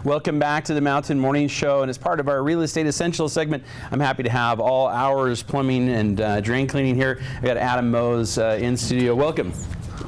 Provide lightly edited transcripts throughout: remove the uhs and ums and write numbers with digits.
Welcome back to the Mountain Morning Show, and as part of our Real Estate Essentials segment, I'm happy to have All Hours Plumbing and Drain Cleaning here. I got Adam Mose in studio. Welcome.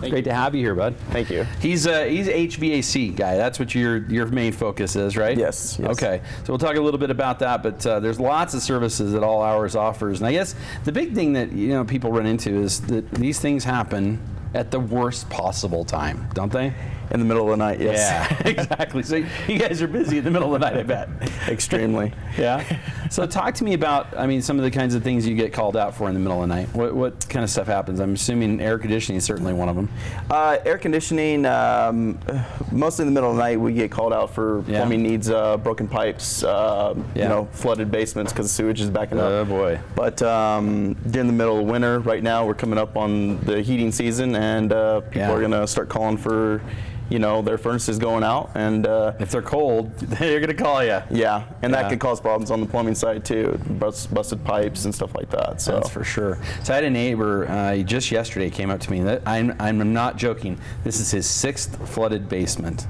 Great to have you here, bud. Thank you. He's HVAC guy. That's what your main focus is, right? Yes. Okay. So we'll talk a little bit about that, but there's lots of services that All Hours offers, and I guess the big thing that people run into is that these things happen at the worst possible time, don't they? In the middle of the night, yes. Yeah, exactly. So you guys are busy in the middle of the night, I bet. Extremely. Yeah. So talk to me about, some of the kinds of things you get called out for in the middle of the night. What kind of stuff happens? I'm assuming air conditioning is certainly one of them. Air conditioning, mostly in the middle of the night, we get called out for plumbing needs, broken pipes, flooded basements because the sewage is backing up. Oh boy. But during the middle of winter, right now, we're coming up on the heating season, and people are going to start calling for their furnaces going out, and if they're cold, they're going to call you. Yeah, and that could cause problems on the plumbing side too, busted pipes and stuff like that. So that's for sure. So I had a neighbor just yesterday came up to me. That I'm not joking. This is his 6th flooded basement.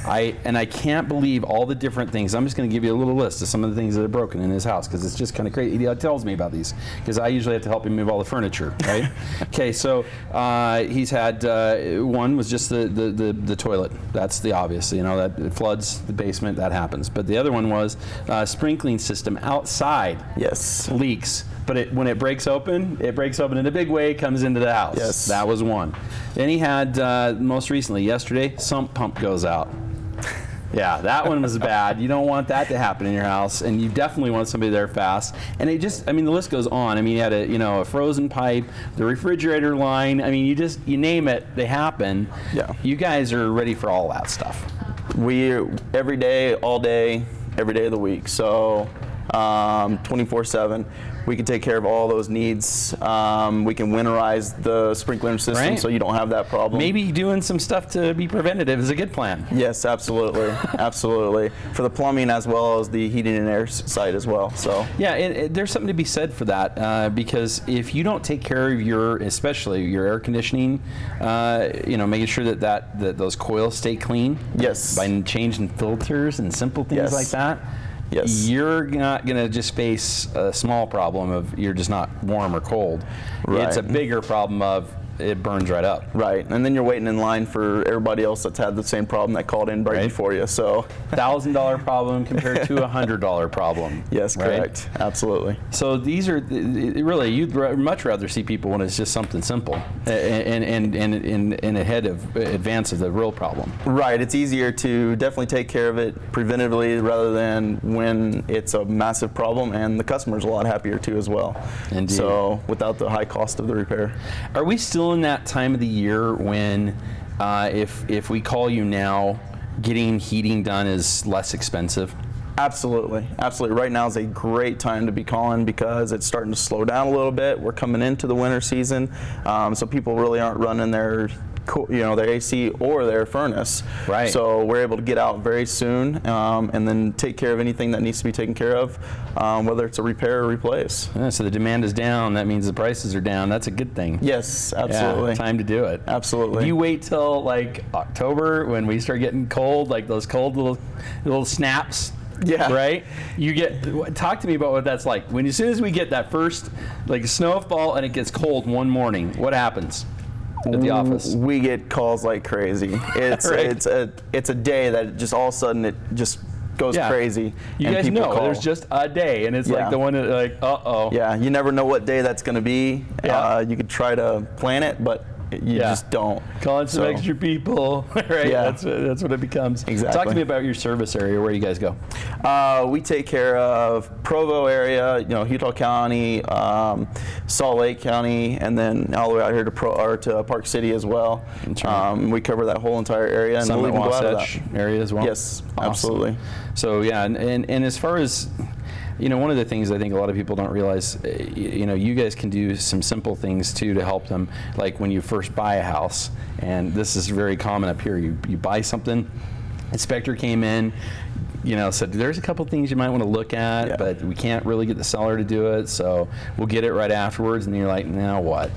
I can't believe all the different things. I'm just going to give you a little list of some of the things that are broken in his house because it's just kind of crazy. He tells me about these because I usually have to help him move all the furniture, right? Okay, so he's had one was just the toilet. That's the obvious. That it floods the basement. That happens. But the other one was sprinkling system outside. Yes. Leaks. But when it breaks open in a big way, comes into the house. Yes. That was one. Then he had, most recently, yesterday, sump pump goes out. Yeah, that one was bad. You don't want that to happen in your house, and you definitely want somebody there fast. And it just, the list goes on. You had a frozen pipe, the refrigerator line. You name it, they happen. Yeah. You guys are ready for all that stuff. Every day, all day, every day of the week. So 24/7. We can take care of all those needs. We can winterize the sprinkler system so you don't have that problem. Maybe doing some stuff to be preventative is a good plan. Yes, absolutely. Absolutely. For the plumbing as well as the heating and air side as well. So yeah, there's something to be said for that because if you don't take care of especially your air conditioning, making sure that those coils stay clean. Yes. By changing filters and simple things like that. Yes. You're not going to just face a small problem of you're just not warm or cold. Right. It's a bigger problem of it burns right up. Right, and then you're waiting in line for everybody else that's had the same problem that called in right before you. So $1,000 problem compared to $100 problem. Yes, correct. Right? Absolutely. So these are really, you'd much rather see people when it's just something simple and ahead of advance of the real problem. Right, it's easier to definitely take care of it preventively rather than when it's a massive problem, and the customer's a lot happier too as well. Indeed. So without the high cost of the repair. Are we still in that time of the year when if we call you now, getting heating done is less expensive? Absolutely. Absolutely. Right now is a great time to be calling because it's starting to slow down a little bit. We're coming into the winter season, so people really aren't running their AC or their furnace. Right. So we're able to get out very soon and then take care of anything that needs to be taken care of, whether it's a repair or replace. Yeah, so the demand is down. That means the prices are down. That's a good thing. Yes, absolutely. Yeah, time to do it. Absolutely. Do you wait till like October when we start getting cold, like those cold little snaps? Yeah. Right? Talk to me about what that's like. As soon as we get that first snowfall and it gets cold one morning, what happens at the office? We get calls like crazy. It's it's a day that just all of a sudden it just goes crazy. You guys know there's just a day, and it's like the one that uh-oh. Yeah, you never know what day that's going to be. Yeah. You could try to plan it, but you just don't. Calling some extra people, right? Yeah. That's what it becomes. Exactly. Talk to me about your service area. Where do you guys go? We take care of Provo area, Utah County, Salt Lake County, and then all the way out here to Park City as well. We cover that whole entire area, and we'll even go out of that area as well. Yes, awesome. Absolutely. So yeah, and as far as one of the things I think a lot of people don't realize, you guys can do some simple things too to help them. Like when you first buy a house, and this is very common up here. You buy something, inspector came in, said there's a couple things you might want to look at, but we can't really get the seller to do it, so we'll get it right afterwards. And you're like, now what?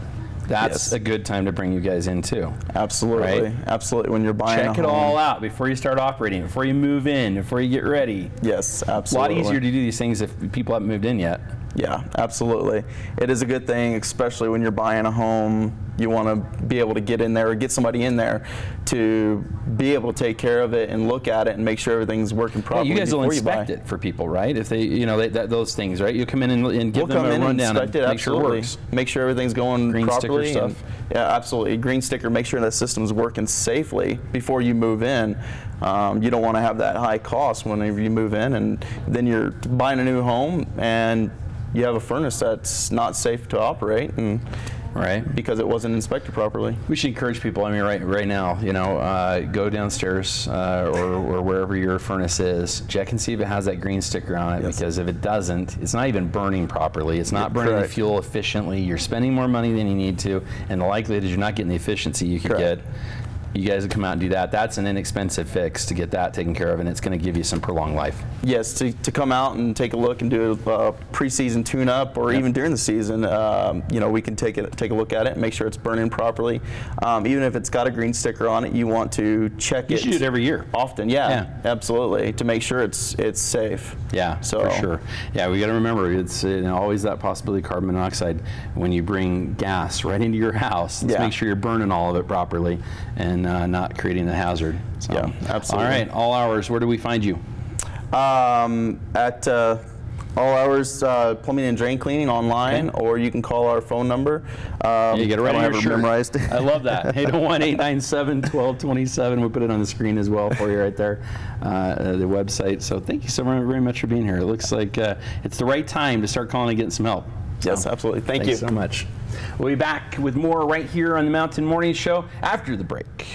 that's Yes. a good time to bring you guys in too. Absolutely, Right? absolutely. When you're buying Check a it home. all out before you start operating, before you move in, before you get ready. Yes, A lot absolutely. easier to do these things if people haven't moved in yet. Yeah, absolutely. It is a good thing, especially when you're buying a home. You want to be able to get in there or get somebody in there to be able to take care of it and look at it and make sure everything's working Yeah, properly you guys will before inspect you buy. it for people, right? If they, those things, right? You come in and give We'll them come a in and rundown inspect and it, make sure it absolutely. works. Make sure everything's going Green sticker properly. stuff. Yeah, absolutely. Green sticker, make sure that system's working safely before you move in. You don't want to have that high cost whenever you move in, and then you're buying a new home and you have a furnace that's not safe to operate, and Right. because it wasn't inspected properly. We should encourage people. I mean, right now, go downstairs or wherever your furnace is, check and see if it has that green sticker on it. Yes. Because if it doesn't, it's not even burning properly. It's not burning the correct. fuel efficiently. You're spending more money than you need to, and the likelihood is you're not getting the efficiency you could Correct. get. You guys would come out and do that. That's an inexpensive fix to get that taken care of, and it's going to give you some prolonged life. Yes, to come out and take a look and do a preseason tune-up, or even during the season, we can take a look at it and make sure it's burning properly. Even if it's got a green sticker on it, you want to check You it. should do it every year. Often, yeah, absolutely, to make sure it's safe. Yeah, So- for sure. Yeah, we got to remember it's always that possibility of carbon monoxide when you bring gas right into your house. Let's Yeah. make sure you're burning all of it properly and not creating a hazard. So, Yeah, absolutely. All right, all hours. Where do we find you? At all hours plumbing and drain cleaning online, or you can call our phone number. You get it right I don't on have your it shirt. memorized. I love that. 801-897-1227. We'll put it on the screen as well for you right there, the website. So thank you so very much for being here. It looks like it's the right time to start calling and getting some help. Yes, absolutely. Thank you Thanks so much. We'll be back with more right here on the Mountain Morning Show after the break.